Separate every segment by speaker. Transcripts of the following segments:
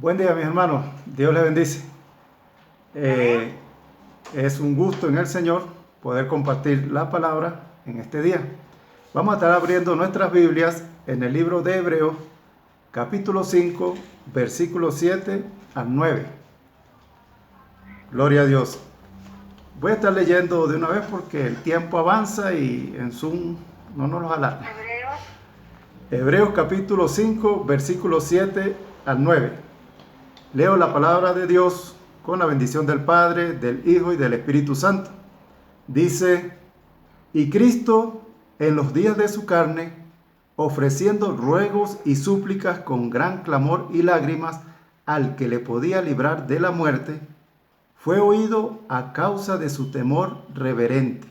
Speaker 1: Buen día, mis hermanos. Dios les bendice.
Speaker 2: Amén.
Speaker 1: Es un gusto en el Señor poder compartir la palabra en este día. Vamos a estar abriendo nuestras Biblias en el libro de Hebreos, capítulo 5, versículos 7 al 9. Gloria a Dios. Voy a estar leyendo de una vez porque el tiempo avanza y en Zoom no nos los alarga. Hebreos capítulo 5, versículos 7 al 9. Leo la palabra de Dios con la bendición del Padre, del Hijo y del Espíritu Santo. Dice: y Cristo, en los días de su carne, ofreciendo ruegos y súplicas con gran clamor y lágrimas al que le podía librar de la muerte, fue oído a causa de su temor reverente.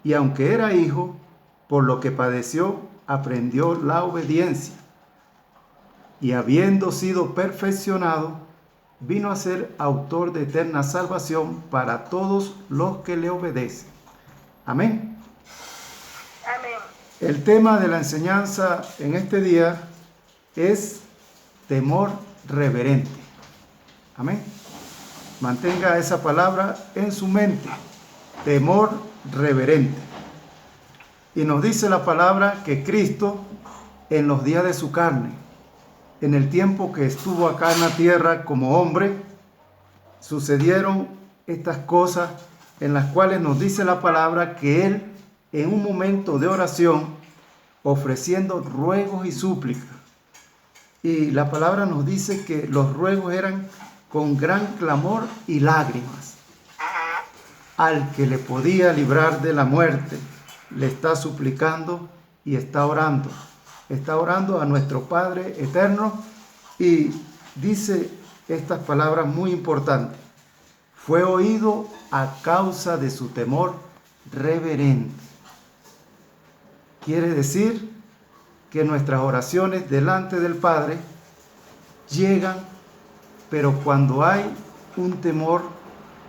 Speaker 1: Y aunque era hijo, por lo que padeció, aprendió la obediencia. Y habiendo sido perfeccionado, vino a ser autor de eterna salvación para todos los que le obedecen. Amén.
Speaker 2: Amén.
Speaker 1: El tema de la enseñanza en este día es temor reverente. Amén. Mantenga esa palabra en su mente. Temor reverente. Y nos dice la palabra que Cristo, en los días de su carne, en el tiempo que estuvo acá en la tierra como hombre, sucedieron estas cosas en las cuales nos dice la palabra que Él, en un momento de oración, ofreciendo ruegos y súplicas, y la palabra nos dice que los ruegos eran con gran clamor y lágrimas, al que le podía librar de la muerte, le está suplicando y está orando. Está orando a nuestro Padre eterno y dice estas palabras muy importantes. Fue oído a causa de su temor reverente. Quiere decir que nuestras oraciones delante del Padre llegan, pero cuando hay un temor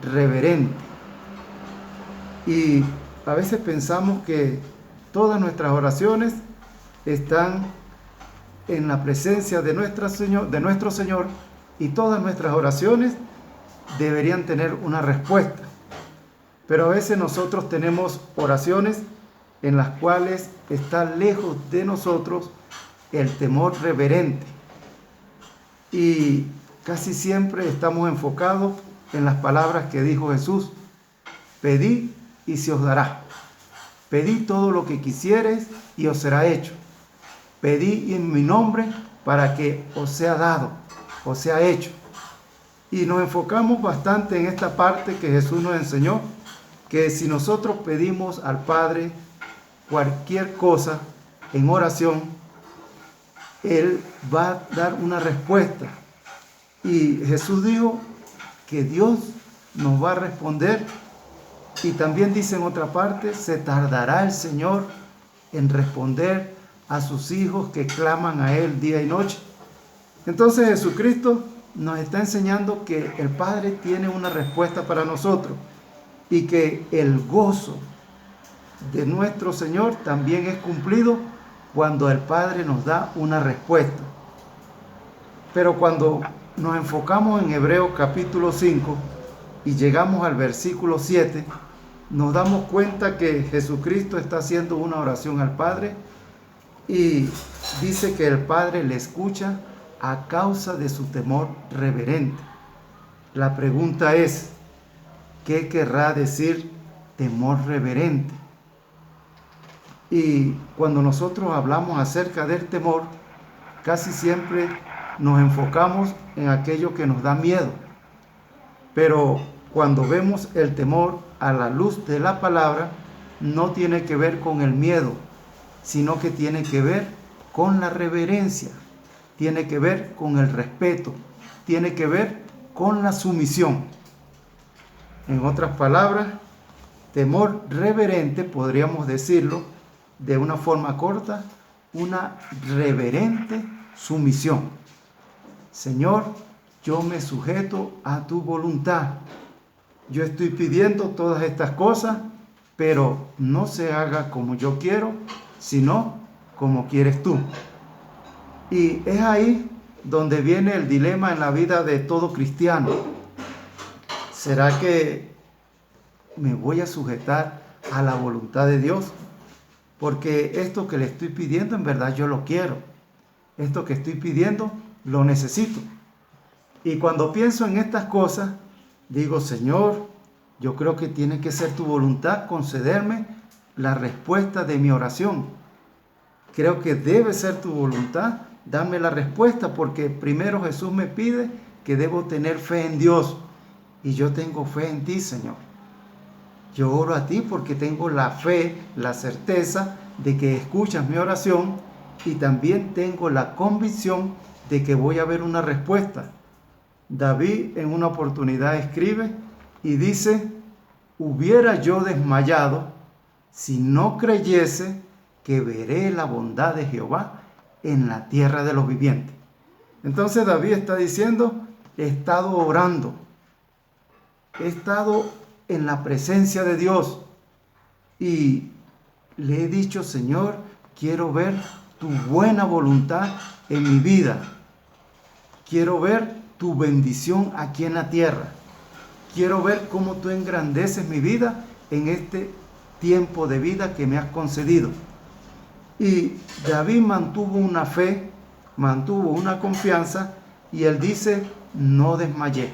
Speaker 1: reverente. Y a veces pensamos que todas nuestras oraciones están en la presencia de nuestro Señor y todas nuestras oraciones deberían tener una respuesta. Pero a veces nosotros tenemos oraciones en las cuales está lejos de nosotros el temor reverente. Y casi siempre estamos enfocados en las palabras que dijo Jesús: pedid y se os dará. Pedid todo lo que quisiereis y os será hecho. Pedid en mi nombre para que os sea dado, os sea hecho. Y nos enfocamos bastante en esta parte que Jesús nos enseñó, que si nosotros pedimos al Padre cualquier cosa en oración, Él va a dar una respuesta. Y Jesús dijo que Dios nos va a responder. Y también dice en otra parte: se tardará el Señor en responder a sus hijos que claman a Él día y noche. Entonces Jesucristo nos está enseñando que el Padre tiene una respuesta para nosotros y que el gozo de nuestro Señor también es cumplido cuando el Padre nos da una respuesta. Pero cuando nos enfocamos en Hebreos capítulo 5 y llegamos al versículo 7, nos damos cuenta que Jesucristo está haciendo una oración al Padre y dice que el Padre le escucha a causa de su temor reverente. La pregunta es: ¿qué querrá decir temor reverente? Y cuando nosotros hablamos acerca del temor, casi siempre nos enfocamos en aquello que nos da miedo. Pero cuando vemos el temor a la luz de la palabra, no tiene que ver con el miedo, sino que tiene que ver con la reverencia, tiene que ver con el respeto, tiene que ver con la sumisión. En otras palabras, temor reverente, podríamos decirlo de una forma corta, una reverente sumisión. Señor, yo me sujeto a tu voluntad. Yo estoy pidiendo todas estas cosas, pero no se haga como yo quiero, sino como quieres tú. Y es ahí donde viene el dilema en la vida de todo cristiano. ¿Será que me voy a sujetar a la voluntad de Dios? Porque esto que le estoy pidiendo, en verdad yo lo quiero. Esto que estoy pidiendo, lo necesito. Y cuando pienso en estas cosas, digo, Señor, yo creo que tiene que ser tu voluntad concederme la respuesta de mi oración. Creo que debe ser tu voluntad darme la respuesta, porque primero Jesús me pide que debo tener fe en Dios. Y yo tengo fe en ti, Señor. Yo oro a ti porque tengo la fe, la certeza de que escuchas mi oración, y también tengo la convicción de que voy a ver una respuesta. David en una oportunidad escribe y dice, hubiera yo desmayado si no creyese que veré la bondad de Jehová en la tierra de los vivientes. Entonces David está diciendo, he estado orando, he estado en la presencia de Dios y le he dicho, Señor, quiero ver tu buena voluntad en mi vida. Quiero ver tu bendición aquí en la tierra. Quiero ver cómo tú engrandeces mi vida en este tiempo de vida que me has concedido. Y David mantuvo una fe, mantuvo una confianza, y él dice, no desmayé.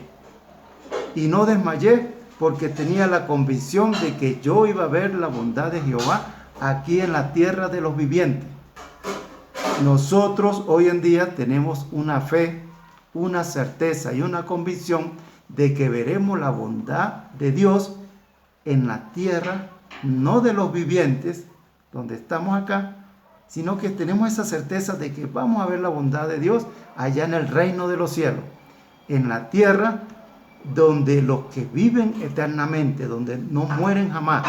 Speaker 1: Y no desmayé porque tenía la convicción de que yo iba a ver la bondad de Jehová aquí en la tierra de los vivientes. Nosotros hoy en día tenemos una fe, una certeza y una convicción de que veremos la bondad de Dios en la tierra, no de los vivientes, donde estamos acá, sino que tenemos esa certeza de que vamos a ver la bondad de Dios allá en el reino de los cielos, en la tierra donde los que viven eternamente, donde no mueren jamás.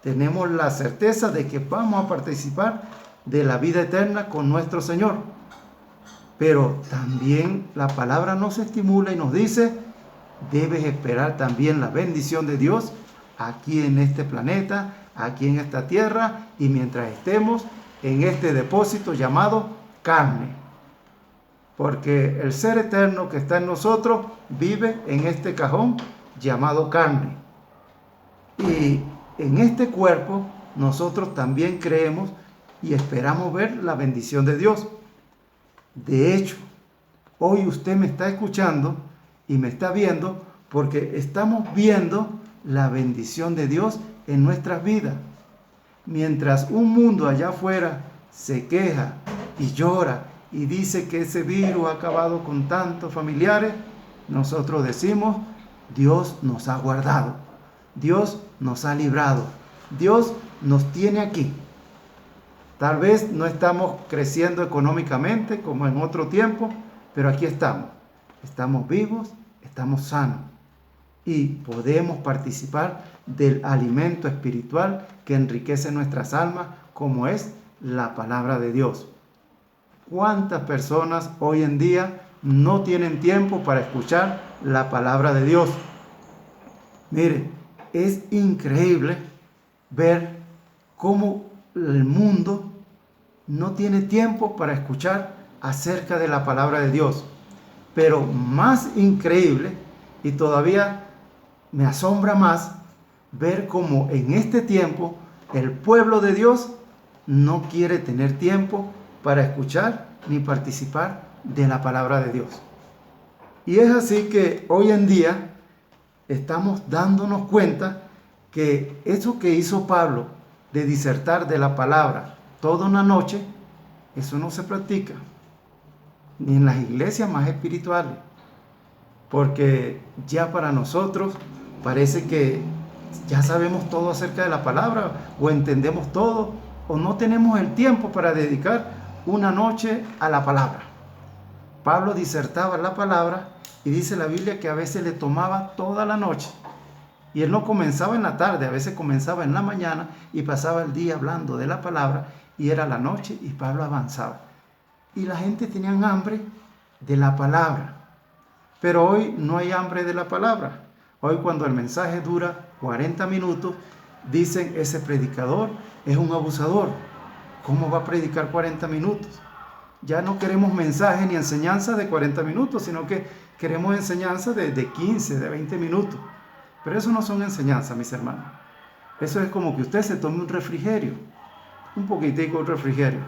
Speaker 1: Tenemos la certeza de que vamos a participar de la vida eterna con nuestro Señor. Pero también la palabra nos estimula y nos dice, debes esperar también la bendición de Dios aquí en este planeta, aquí en esta tierra, y mientras estemos en este depósito llamado carne. Porque el ser eterno que está en nosotros vive en este cajón llamado carne. Y en este cuerpo nosotros también creemos y esperamos ver la bendición de Dios. De hecho, hoy usted me está escuchando y me está viendo porque estamos viendo la bendición de Dios en nuestras vidas. Mientras un mundo allá afuera se queja y llora y dice que ese virus ha acabado con tantos familiares, nosotros decimos, Dios nos ha guardado, Dios nos ha librado, Dios nos tiene aquí. Tal vez no estamos creciendo económicamente como en otro tiempo, pero aquí estamos. Estamos vivos, estamos sanos y podemos participar del alimento espiritual que enriquece nuestras almas, como es la palabra de Dios. ¿Cuántas personas hoy en día no tienen tiempo para escuchar la palabra de Dios? Mire, es increíble ver cómo el mundo no tiene tiempo para escuchar acerca de la palabra de Dios. Pero más increíble, y todavía me asombra más, ver cómo en este tiempo el pueblo de Dios no quiere tener tiempo para escuchar ni participar de la palabra de Dios. Y es así que hoy en día estamos dándonos cuenta que eso que hizo Pablo de disertar de la palabra toda una noche, eso no se practica ni en las iglesias más espirituales, porque ya para nosotros parece que ya sabemos todo acerca de la palabra, o entendemos todo, o no tenemos el tiempo para dedicar una noche a la palabra. Pablo disertaba la palabra y dice la Biblia que a veces le tomaba toda la noche. Y él no comenzaba en la tarde, a veces comenzaba en la mañana y pasaba el día hablando de la palabra, y era la noche y Pablo avanzaba. Y la gente tenía hambre de la palabra. Pero hoy no hay hambre de la palabra. Hoy, cuando el mensaje dura 40 minutos, dicen, ese predicador es un abusador. ¿Cómo va a predicar 40 minutos? ya no queremos mensaje ni enseñanza de 40 minutos, sino que queremos enseñanza de 15, de 20 minutos. Pero eso no son enseñanzas, mis hermanos. Eso es como que usted se tome un refrigerio, un poquitico de refrigerio,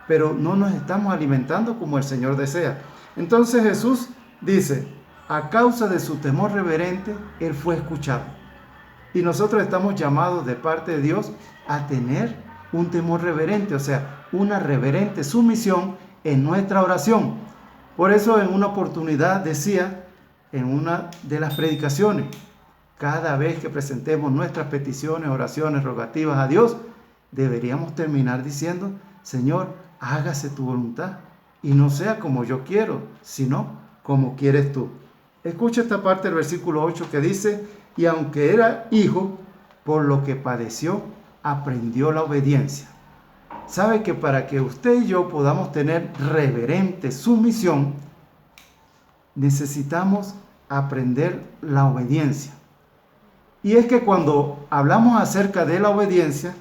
Speaker 1: pero no nos estamos alimentando como el Señor desea. Entonces Jesús dice, a causa de su temor reverente, Él fue escuchado. Y nosotros estamos llamados de parte de Dios a tener un temor reverente, o sea, una reverente sumisión en nuestra oración. Por eso en una oportunidad decía, en una de las predicaciones, cada vez que presentemos nuestras peticiones, oraciones, rogativas a Dios, deberíamos terminar diciendo, Señor, hágase tu voluntad y no sea como yo quiero, sino como quieres tú. Escucha esta parte del versículo 8 que dice, y aunque era hijo, por lo que padeció, aprendió la obediencia. Sabe que para que usted y yo podamos tener reverente sumisión, necesitamos aprender la obediencia. Y es que cuando hablamos acerca de la obediencia,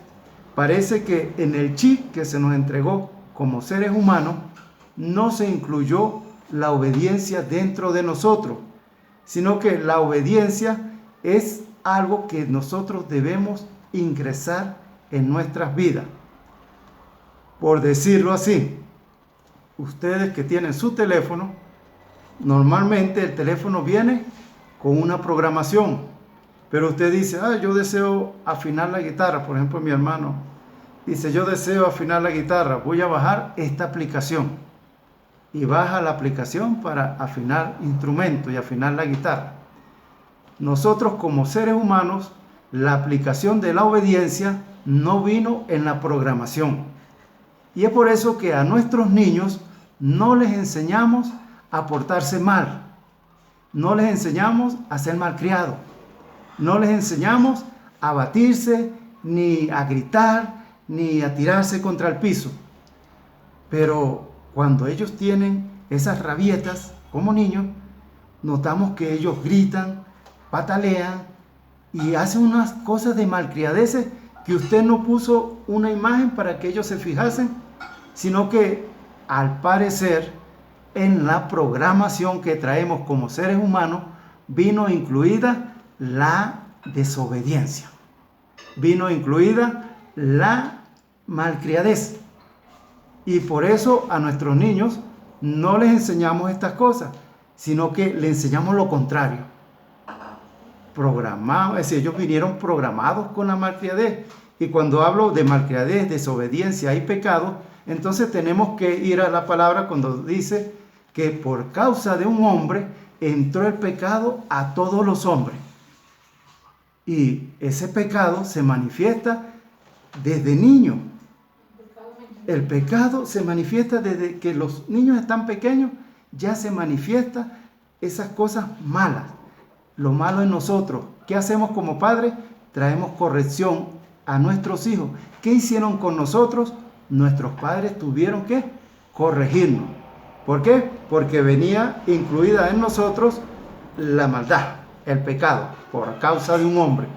Speaker 1: parece que en el chip que se nos entregó como seres humanos, no se incluyó la obediencia dentro de nosotros, sino que la obediencia es algo que nosotros debemos ingresar en nuestras vidas. Por decirlo así, ustedes que tienen su teléfono, normalmente el teléfono viene con una programación. Pero usted dice, yo deseo afinar la guitarra. Por ejemplo, mi hermano dice, yo deseo afinar la guitarra. Voy a bajar esta aplicación. Y baja la aplicación para afinar instrumentos y afinar la guitarra. Nosotros como seres humanos, la aplicación de la obediencia no vino en la programación. Y es por eso que a nuestros niños no les enseñamos a portarse mal. No les enseñamos a ser malcriados. No les enseñamos a batirse, ni a gritar, ni a tirarse contra el piso. Pero cuando ellos tienen esas rabietas como niños, notamos que ellos gritan, patalean y hacen unas cosas de malcriadeces que usted no puso una imagen para que ellos se fijasen, sino que al parecer en la programación que traemos como seres humanos vino incluida la desobediencia, vino incluida la malcriadez. Y por eso a nuestros niños no les enseñamos estas cosas, sino que les enseñamos lo contrario. Programados, es decir, ellos vinieron programados con la malcriadez. Y cuando hablo de malcriadez, desobediencia y pecado, entonces tenemos que ir a la palabra cuando dice que por causa de un hombre entró el pecado a todos los hombres. Y ese pecado se manifiesta desde niño. El pecado se manifiesta desde que los niños están pequeños, ya se manifiesta esas cosas malas. Lo malo en nosotros. ¿Qué hacemos como padres? Traemos corrección a nuestros hijos. ¿Qué hicieron con nosotros? Nuestros padres tuvieron que corregirnos. ¿Por qué? Porque venía incluida en nosotros la maldad, el pecado, por causa de un hombre.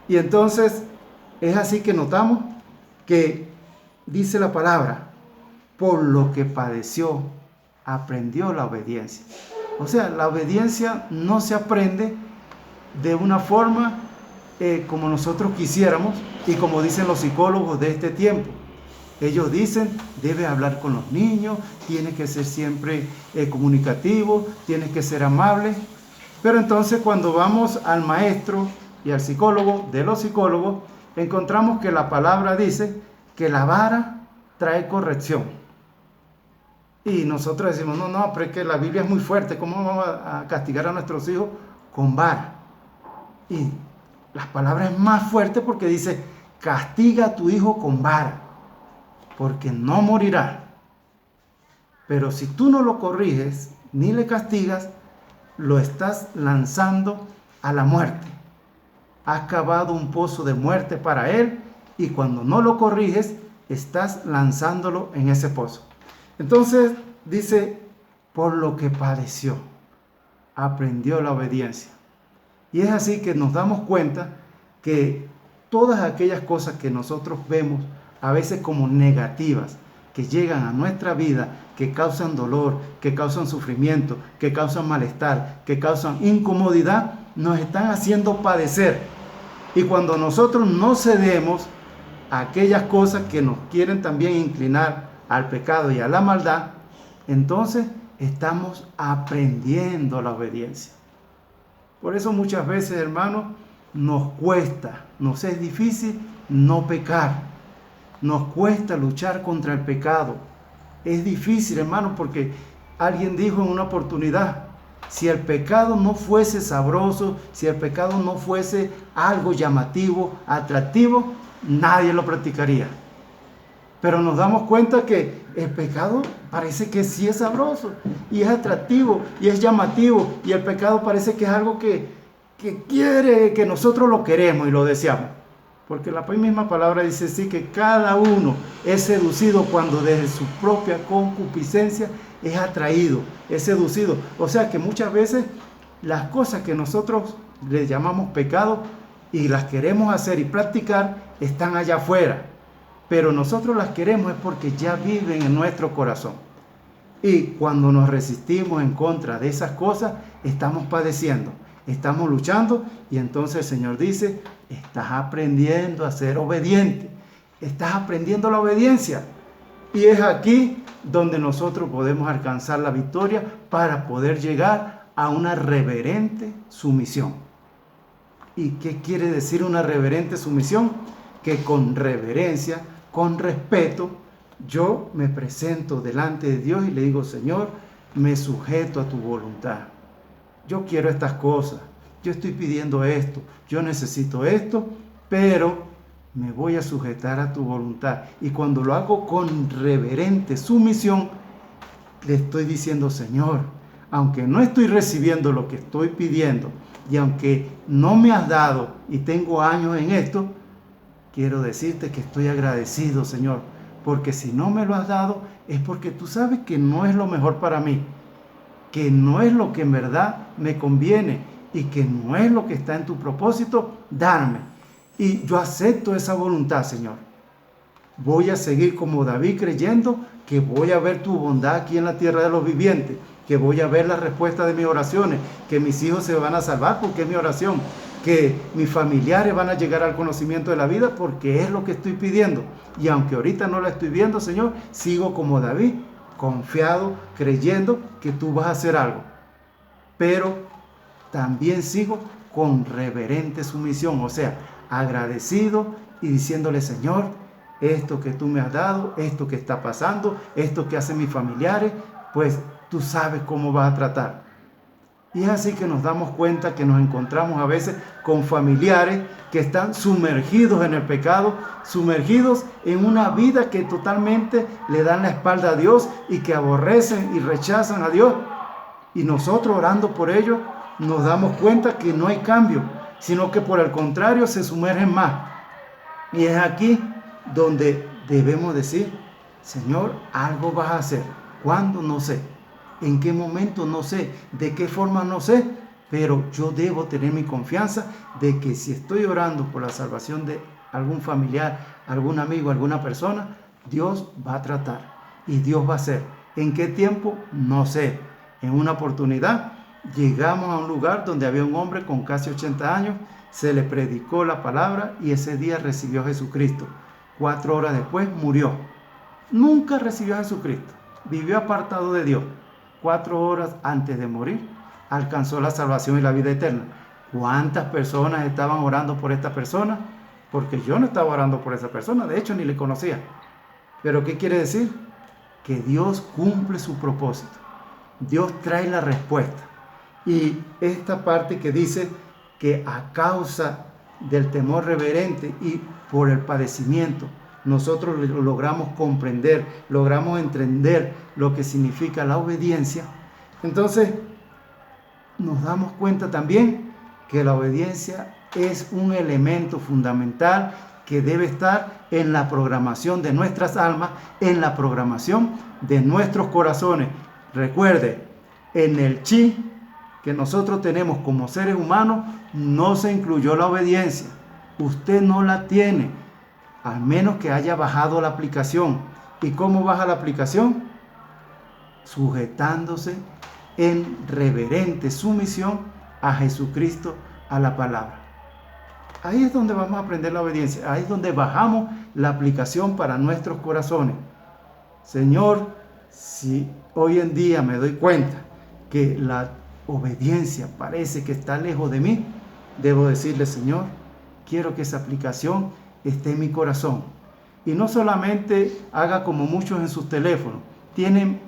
Speaker 1: Y entonces es así que notamos que dice la palabra, por lo que padeció, aprendió la obediencia. O sea, la obediencia no se aprende de una forma como nosotros quisiéramos y como dicen los psicólogos de este tiempo. Ellos dicen, debe hablar con los niños, tiene que ser siempre comunicativo, tiene que ser amable. Pero entonces cuando vamos al maestro y al psicólogo de los psicólogos, encontramos que la palabra dice que la vara trae corrección. Y nosotros decimos, no, pero es que la Biblia es muy fuerte, ¿cómo vamos a castigar a nuestros hijos con vara? Y la palabra es más fuerte porque dice, castiga a tu hijo con vara, porque no morirá. Pero si tú no lo corriges, ni le castigas, lo estás lanzando a la muerte. Has cavado un pozo de muerte para él y cuando no lo corriges, estás lanzándolo en ese pozo. Entonces dice, por lo que padeció, aprendió la obediencia. Y es así que nos damos cuenta que todas aquellas cosas que nosotros vemos a veces como negativas, que llegan a nuestra vida, que causan dolor, que causan sufrimiento, que causan malestar, que causan incomodidad, nos están haciendo padecer. Y cuando nosotros no cedemos a aquellas cosas que nos quieren también inclinar al pecado y a la maldad, entonces estamos aprendiendo la obediencia. Por eso muchas veces, hermanos, nos cuesta, nos es difícil no pecar. Nos cuesta luchar contra el pecado. Es difícil, hermano, porque alguien dijo en una oportunidad, si el pecado no fuese sabroso, si el pecado no fuese algo llamativo, atractivo, nadie lo practicaría. Pero nos damos cuenta que el pecado parece que sí es sabroso, y es atractivo, y es llamativo, y el pecado parece que es algo que quiere, que nosotros lo queremos y lo deseamos. Porque la misma palabra dice así, que cada uno es seducido cuando desde su propia concupiscencia es atraído, es seducido. O sea que muchas veces las cosas que nosotros le llamamos pecado y las queremos hacer y practicar están allá afuera. Pero nosotros las queremos es porque ya viven en nuestro corazón. Y cuando nos resistimos en contra de esas cosas, estamos padeciendo, estamos luchando, y entonces el Señor dice, estás aprendiendo a ser obediente, estás aprendiendo la obediencia. Y es aquí donde nosotros podemos alcanzar la victoria para poder llegar a una reverente sumisión. ¿Y qué quiere decir una reverente sumisión? Que con reverencia, con respeto, yo me presento delante de Dios y le digo, Señor, me sujeto a tu voluntad. Yo quiero estas cosas, yo estoy pidiendo esto, yo necesito esto, pero me voy a sujetar a tu voluntad. Y cuando lo hago con reverente sumisión, le estoy diciendo, Señor, aunque no estoy recibiendo lo que estoy pidiendo, y aunque no me has dado y tengo años en esto, quiero decirte que estoy agradecido, Señor, porque si no me lo has dado, es porque tú sabes que no es lo mejor para mí, que no es lo que en verdad me conviene y que no es lo que está en tu propósito darme. Y yo acepto esa voluntad, Señor. Voy a seguir como David creyendo que voy a ver tu bondad aquí en la tierra de los vivientes, que voy a ver la respuesta de mis oraciones, que mis hijos se van a salvar porque es mi oración, que mis familiares van a llegar al conocimiento de la vida porque es lo que estoy pidiendo. Y aunque ahorita no la estoy viendo, Señor, sigo como David, confiado, creyendo que tú vas a hacer algo. Pero también sigo con reverente sumisión, o sea, agradecido y diciéndole, Señor, esto que tú me has dado, esto que está pasando, esto que hacen mis familiares, pues tú sabes cómo vas a tratar. Y es así que nos damos cuenta que nos encontramos a veces con familiares que están sumergidos en el pecado, sumergidos en una vida que totalmente le dan la espalda a Dios y que aborrecen y rechazan a Dios. Y nosotros orando por ellos nos damos cuenta que no hay cambio, sino que por el contrario se sumergen más. Y es aquí donde debemos decir, Señor, algo vas a hacer. ¿Cuándo? No sé. ¿En qué momento? No sé. ¿De qué forma? No sé. Pero yo debo tener mi confianza de que si estoy orando por la salvación de algún familiar, algún amigo, alguna persona, Dios va a tratar y Dios va a hacer. ¿En qué tiempo? No sé. En una oportunidad llegamos a un lugar donde había un hombre con casi 80 años, se le predicó la palabra y ese día recibió a Jesucristo. 4 horas después murió. Nunca recibió a Jesucristo. Vivió apartado de Dios. 4 horas antes de morir, alcanzó la salvación y la vida eterna. ¿Cuántas personas estaban orando por esta persona? Porque yo no estaba orando por esa persona, de hecho ni le conocía. ¿Pero qué quiere decir? Que Dios cumple su propósito. Dios trae la respuesta. Y esta parte que dice que a causa del temor reverente y por el padecimiento, nosotros logramos comprender, logramos entender lo que significa la obediencia. Entonces, nos damos cuenta también que la obediencia es un elemento fundamental que debe estar en la programación de nuestras almas, en la programación de nuestros corazones. Recuerde, en el chip que nosotros tenemos como seres humanos, no se incluyó la obediencia. Usted no la tiene, al menos que haya bajado la aplicación. ¿Y cómo baja la aplicación? Sujetándose en reverente sumisión a Jesucristo, a la palabra. Ahí es donde vamos a aprender la obediencia. Ahí es donde bajamos la aplicación para nuestros corazones. Señor, si hoy en día me doy cuenta que la obediencia parece que está lejos de mí, debo decirle, Señor, quiero que esa aplicación esté en mi corazón. Y no solamente haga como muchos en sus teléfonos. Tienen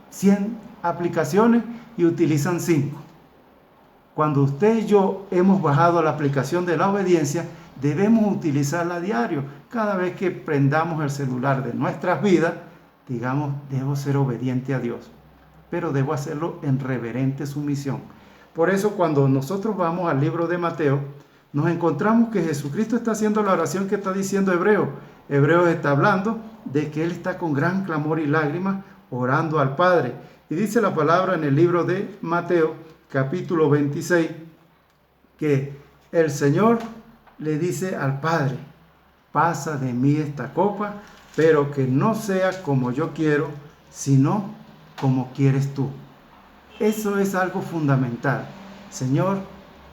Speaker 1: 100 aplicaciones y utilizan 5. Cuando usted y yo hemos bajado la aplicación de la obediencia, debemos utilizarla a diario. Cada vez que prendamos el celular de nuestras vidas, digamos, debo ser obediente a Dios, pero debo hacerlo en reverente sumisión. Por eso, cuando nosotros vamos al libro de Mateo, nos encontramos que Jesucristo está haciendo la oración que está diciendo Hebreos. Hebreos está hablando de que Él está con gran clamor y lágrimas orando al Padre. Y dice la palabra en el libro de Mateo, capítulo 26, que el Señor le dice al Padre, pasa de mí esta copa, pero que no sea como yo quiero, sino como quieres tú. Eso es algo fundamental. Señor,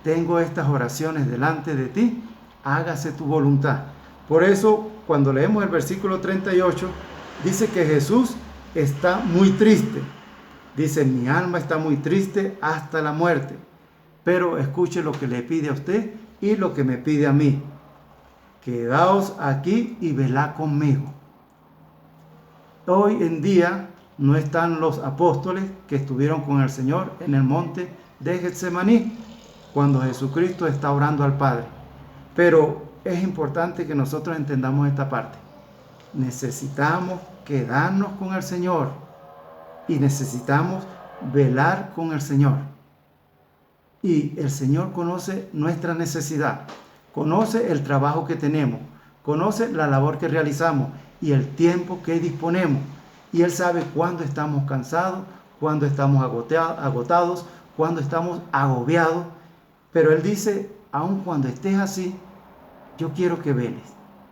Speaker 1: tengo estas oraciones delante de ti, hágase tu voluntad. Por eso, cuando leemos el versículo 38, dice que Jesús está muy triste. Dice, mi alma está muy triste hasta la muerte. Pero escuche lo que le pide a usted y lo que me pide a mí. Quedaos aquí y velad conmigo. Hoy en día no están los apóstoles que estuvieron con el Señor en el monte de Getsemaní, cuando Jesucristo está orando al Padre. Pero es importante que nosotros entendamos esta parte. Necesitamos quedarnos con el Señor y necesitamos velar con el Señor. Y el Señor conoce nuestra necesidad, conoce el trabajo que tenemos, conoce la labor que realizamos y el tiempo que disponemos. Y Él sabe cuándo estamos cansados, cuándo estamos agotados, cuándo estamos agobiados. Pero Él dice, aun cuando estés así, yo quiero que veles.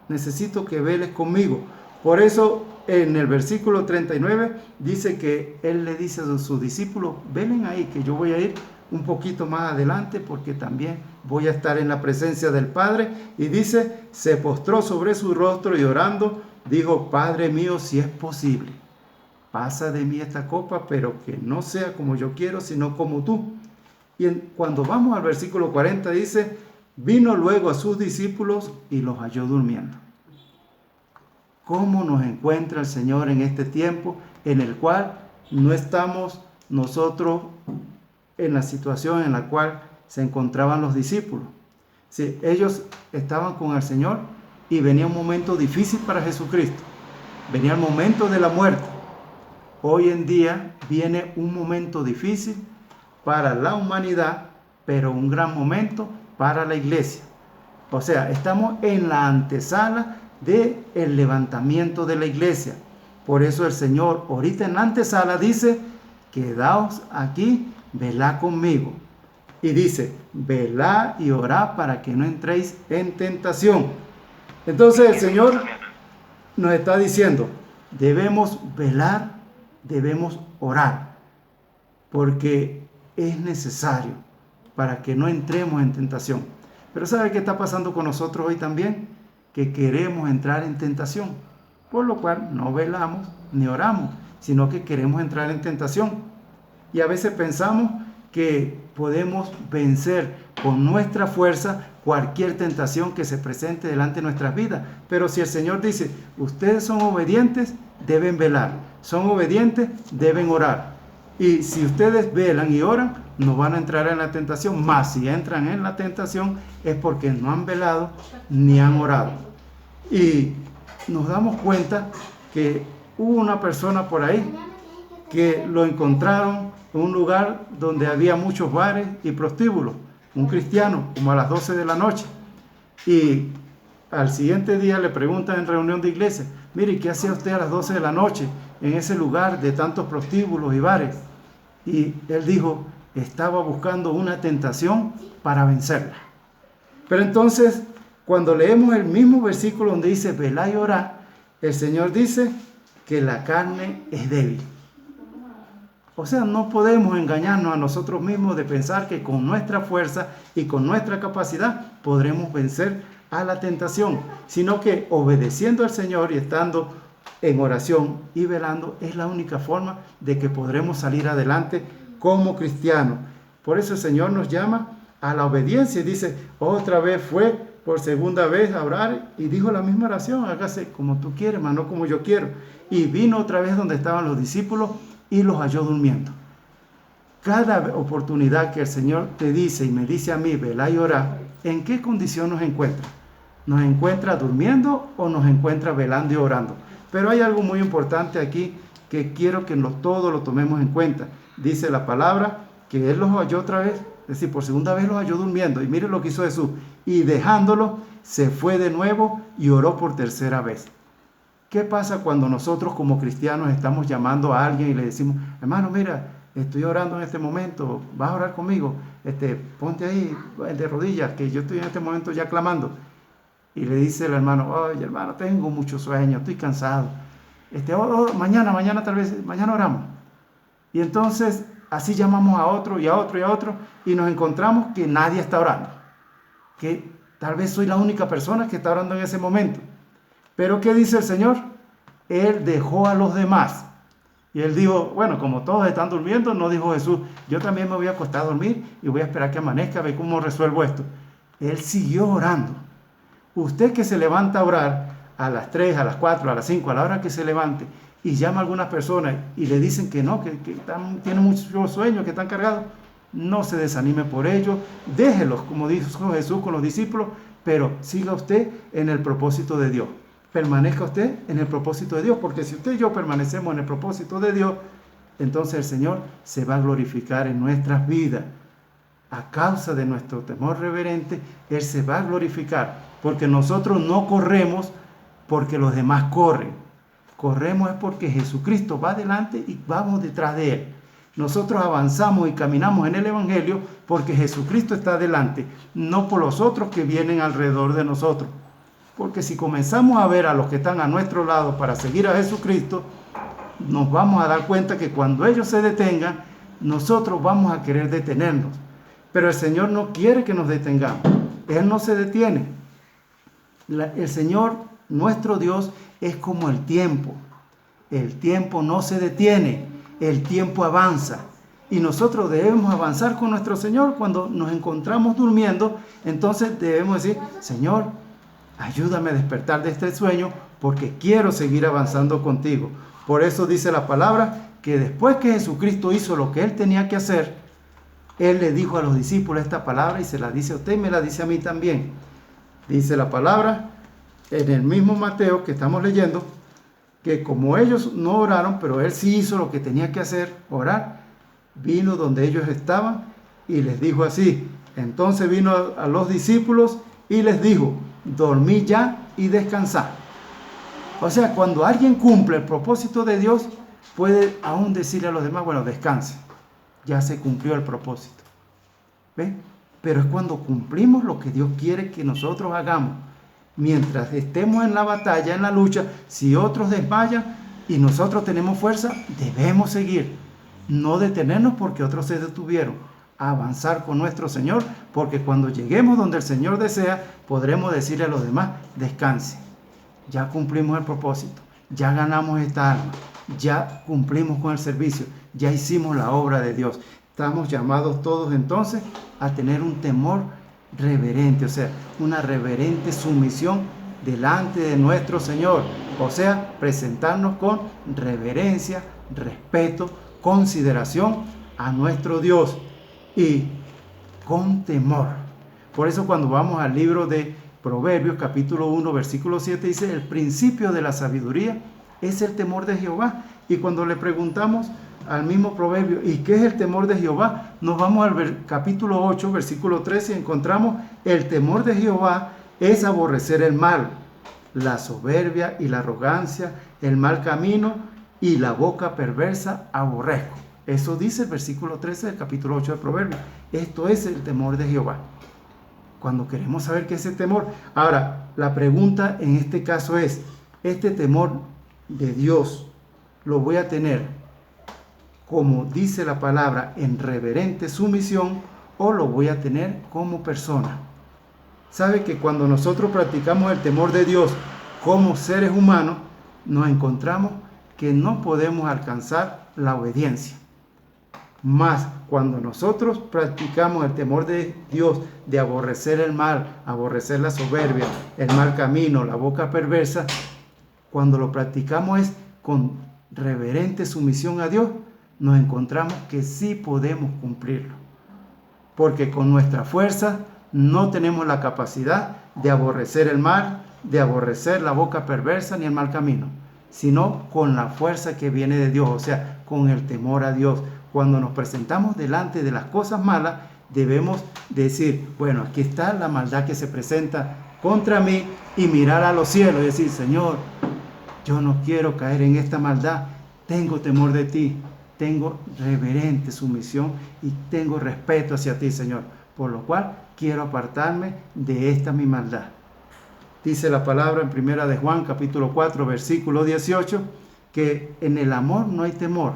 Speaker 1: Necesito que veles conmigo. Por eso en el versículo 39 dice que Él le dice a sus discípulos, velen ahí que yo voy a ir un poquito más adelante porque también voy a estar en la presencia del Padre. Y dice, se postró sobre su rostro y orando, dijo, Padre mío, si es posible, pasa de mí esta copa, pero que no sea como yo quiero, sino como tú. Y cuando vamos al versículo 40 dice, vino luego a sus discípulos y los halló durmiendo. ¿Cómo nos encuentra el Señor en este tiempo en el cual no estamos nosotros en la situación en la cual se encontraban los discípulos? Sí, ellos estaban con el Señor y venía un momento difícil para Jesucristo. Venía el momento de la muerte. Hoy en día viene un momento difícil para la humanidad, pero un gran momento para la iglesia. O sea, estamos en la antesala del levantamiento de la iglesia. Por eso el Señor ahorita en la antesala dice, quedaos aquí, velad conmigo. Y dice, velad y orad para que no entréis en tentación. Entonces el Señor nos está diciendo, debemos velar, debemos orar, porque es necesario para que no entremos en tentación. Pero ¿sabe qué está pasando con nosotros hoy también? Que queremos entrar en tentación, por lo cual no velamos ni oramos, sino que queremos entrar en tentación. Y a veces pensamos que podemos vencer con nuestra fuerza cualquier tentación que se presente delante de nuestras vidas. Pero si el Señor dice, ustedes son obedientes, deben velar. Son obedientes, deben orar. Y si ustedes velan y oran, no van a entrar en la tentación. Más si entran en la tentación es porque no han velado ni han orado. Y nos damos cuenta que hubo una persona por ahí que lo encontraron en un lugar donde había muchos bares y prostíbulos. Un cristiano, como a las 12 de la noche. Y al siguiente día le preguntan en reunión de iglesia, mire, ¿qué hacía usted a las 12 de la noche en ese lugar de tantos prostíbulos y bares? Y él dijo, estaba buscando una tentación para vencerla. Pero entonces, cuando leemos el mismo versículo donde dice, velad y orad, el Señor dice que la carne es débil. O sea, no podemos engañarnos a nosotros mismos de pensar que con nuestra fuerza y con nuestra capacidad podremos vencer a la tentación, sino que obedeciendo al Señor y estando en oración y velando es la única forma de que podremos salir adelante como cristianos. Por eso el Señor nos llama a la obediencia y dice, otra vez fue por segunda vez a orar y dijo la misma oración, hágase como tú quieres, mas no como yo quiero. Y vino otra vez donde estaban los discípulos y los halló durmiendo. Cada oportunidad que el Señor te dice y me dice a mí, velar y orar, ¿en qué condición nos encuentra? ¿Nos encuentra durmiendo o nos encuentra velando y orando? Pero hay algo muy importante aquí que quiero que todos lo tomemos en cuenta. Dice la palabra que Él los halló otra vez, es decir, por segunda vez los halló durmiendo. Y mire lo que hizo Jesús. Y dejándolo, se fue de nuevo y oró por tercera vez. ¿Qué pasa cuando nosotros como cristianos estamos llamando a alguien y le decimos, hermano, mira, estoy orando en este momento, vas a orar conmigo, ponte ahí de rodillas, que yo estoy en este momento ya clamando? Y le dice el hermano, oye hermano, tengo mucho sueño, estoy cansado, mañana tal vez, mañana oramos. Y entonces así llamamos a otro y a otro y a otro y nos encontramos que nadie está orando, que tal vez soy la única persona que está orando en ese momento. Pero ¿qué dice el Señor? Él dejó a los demás. Y Él dijo, bueno, como todos están durmiendo, no dijo Jesús, yo también me voy a acostar a dormir y voy a esperar que amanezca, a ver cómo resuelvo esto. Él siguió orando. Usted que se levanta a orar a las 3, a las 4, a las 5, a la hora que se levante, y llama a algunas personas y le dicen que no, que tienen mucho sueño, que están cargados, no se desanime por ello, déjelos, como dijo Jesús con los discípulos, pero siga usted en el propósito de Dios. Permanezca usted en el propósito de Dios, porque si usted y yo permanecemos en el propósito de Dios, entonces el Señor se va a glorificar en nuestras vidas. A causa de nuestro temor reverente, Él se va a glorificar, porque nosotros no corremos porque los demás corren. Corremos es porque Jesucristo va adelante y vamos detrás de Él. Nosotros avanzamos y caminamos en el Evangelio porque Jesucristo está adelante, no por los otros que vienen alrededor de nosotros. Porque si comenzamos a ver a los que están a nuestro lado para seguir a Jesucristo, nos vamos a dar cuenta que cuando ellos se detengan, nosotros vamos a querer detenernos. Pero el Señor no quiere que nos detengamos. Él no se detiene. El Señor, nuestro Dios, es como el tiempo. El tiempo no se detiene. El tiempo avanza. Y nosotros debemos avanzar con nuestro Señor. Cuando nos encontramos durmiendo, entonces debemos decir, Señor, ayúdame a despertar de este sueño porque quiero seguir avanzando contigo. Por eso dice la palabra que después que Jesucristo hizo lo que Él tenía que hacer, Él le dijo a los discípulos esta palabra y se la dice a usted y me la dice a mí también. Dice la palabra en el mismo Mateo que estamos leyendo, que como ellos no oraron, pero Él sí hizo lo que tenía que hacer, orar, vino donde ellos estaban y les dijo así. Entonces vino a los discípulos y les dijo, dormid ya y descansad. O sea, cuando alguien cumple el propósito de Dios, puede aún decirle a los demás, bueno, descanse, ya se cumplió el propósito. ¿Ve? Pero es cuando cumplimos lo que Dios quiere que nosotros hagamos. Mientras estemos en la batalla, en la lucha, si otros desmayan y nosotros tenemos fuerza, debemos seguir. No detenernos porque otros se detuvieron. Avanzar con nuestro Señor, porque cuando lleguemos donde el Señor desea, podremos decirle a los demás, descanse. Ya cumplimos el propósito, ya ganamos esta alma, ya cumplimos con el servicio, ya hicimos la obra de Dios. Estamos llamados todos entonces a tener un temor reverente, o sea, una reverente sumisión delante de nuestro Señor. O sea, presentarnos con reverencia, respeto, consideración a nuestro Dios y con temor. Por eso cuando vamos al libro de Proverbios, capítulo 1, versículo 7, dice, el principio de la sabiduría es el temor de Jehová. Y cuando le preguntamos al mismo Proverbio, ¿y qué es el temor de Jehová? Nos vamos al capítulo 8, versículo 13, y encontramos, el temor de Jehová es aborrecer el mal, la soberbia y la arrogancia, el mal camino y la boca perversa aborrezco. Eso dice el versículo 13 del capítulo 8 de Proverbios. Esto es el temor de Jehová. Cuando queremos saber qué es el temor. Ahora, la pregunta en este caso es, ¿este temor de Dios lo voy a tener, como dice la palabra, en reverente sumisión, o lo voy a tener como persona. Sabe que cuando nosotros practicamos el temor de Dios como seres humanos, nos encontramos que no podemos alcanzar la obediencia. Mas cuando nosotros practicamos el temor de Dios, de aborrecer el mal, aborrecer la soberbia, el mal camino, la boca perversa, cuando lo practicamos es con reverente sumisión a Dios, nos encontramos que sí podemos cumplirlo. Porque con nuestra fuerza no tenemos la capacidad de aborrecer el mal, de aborrecer la boca perversa ni el mal camino, sino con la fuerza que viene de Dios, o sea, con el temor a Dios. Cuando nos presentamos delante de las cosas malas, debemos decir, bueno, aquí está la maldad que se presenta contra mí, y mirar a los cielos y decir, Señor, yo no quiero caer en esta maldad, tengo temor de ti, tengo reverente sumisión y tengo respeto hacia ti, Señor, por lo cual quiero apartarme de esta mi maldad. Dice la palabra en 1 de Juan, capítulo 4, versículo 18, que en el amor no hay temor,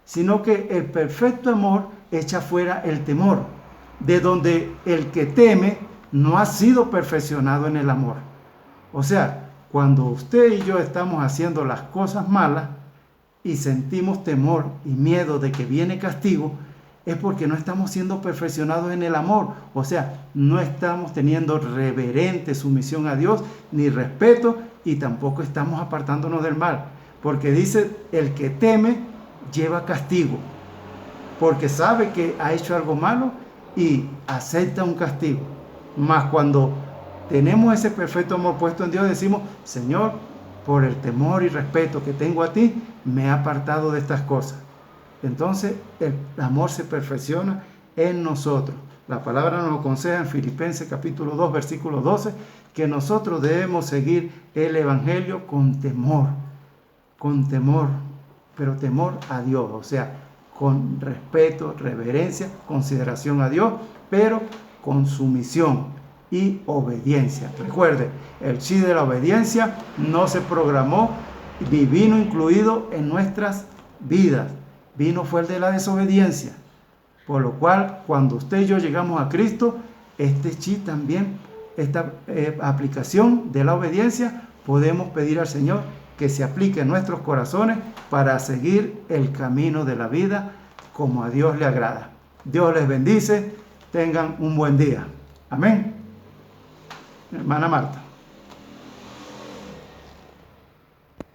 Speaker 1: sino que el perfecto amor echa fuera el temor, de donde el que teme no ha sido perfeccionado en el amor. O sea, cuando usted y yo estamos haciendo las cosas malas y sentimos temor y miedo de que viene castigo, es porque no estamos siendo perfeccionados en el amor. O sea, no estamos teniendo reverente sumisión a Dios, ni respeto, y tampoco estamos apartándonos del mal. Porque dice, el que teme lleva castigo, porque sabe que ha hecho algo malo y acepta un castigo. Mas cuando tenemos ese perfecto amor puesto en Dios, decimos, Señor, por el temor y respeto que tengo a ti, me he apartado de estas cosas. Entonces el amor se perfecciona en nosotros. La palabra nos aconseja en Filipenses capítulo 2, versículo 12, que nosotros debemos seguir el evangelio con temor, pero temor a Dios, o sea, con respeto, reverencia, consideración a Dios, pero con sumisión y obediencia. Recuerde, el chi de la obediencia no se programó ni vino incluido en nuestras vidas. Vino fue el de la desobediencia. Por lo cual, cuando usted y yo llegamos a Cristo, este chi también, esta aplicación de la obediencia, podemos pedir al Señor que se aplique en nuestros corazones para seguir el camino de la vida como a Dios le agrada. Dios les bendice. Tengan un buen día. Amén. Hermana Marta.